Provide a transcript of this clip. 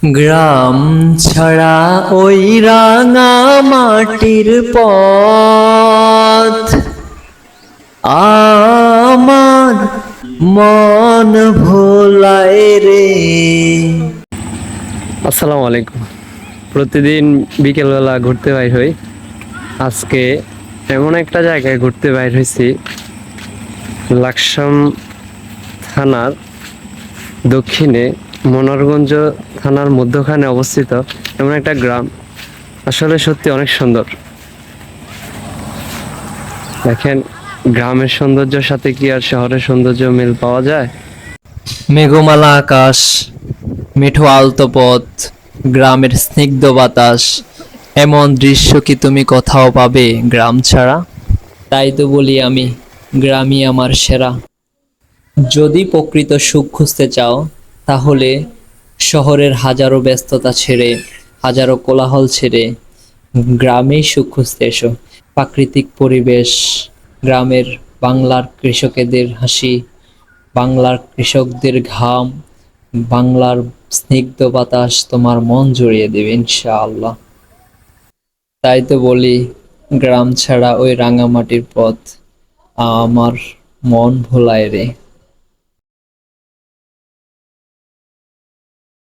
গ্রাম ছাড়া ওই রাঙা মাটির পথ আমার মন ভোলায় রে। আসসালামু আলাইকুম। প্রতিদিন বিকেলবেলা ঘুরতে বাইর হই। আজকে এমন একটা জায়গায় ঘুরতে বাইর হয়েছি, লাকসাম থানার দক্ষিণে মনোহরগঞ্জ থানার মধ্যখানে অবস্থিত এমন একটা গ্রাম। আসলে সত্যি অনেক সুন্দর। দেখেন, গ্রামের সৌন্দর্যের সাথে কি আর শহরের সৌন্দর্য মিল পাওয়া যায়? মেঘমালা আকাশ, মিঠো আলতো পথ, গ্রামের স্নিগ্ধ বাতাস, এমন দৃশ্য কি তুমি কোথাও পাবে গ্রাম ছাড়া? তাই তো বলি আমি, গ্রামই আমার সেরা। যদি প্রকৃত সুখ খুঁজতে চাও, তাহলে শহরের হাজারো ব্যস্ততা ছেড়ে, হাজারো কোলাহল ছেড়ে গ্রামেই সুখ খুঁজতে এসো। প্রাকৃতিক পরিবেশ, গ্রামের বাংলার কৃষকেদের হাসি, বাংলার কৃষকদের ঘাম, বাংলার স্নিগ্ধ বাতাস তোমার মন জুড়িয়ে দেবে ইনশাআল্লাহ। তাই তো বলি, গ্রাম ছাড়া ওই রাঙামাটির পথ আমার মন ভোলায় রে।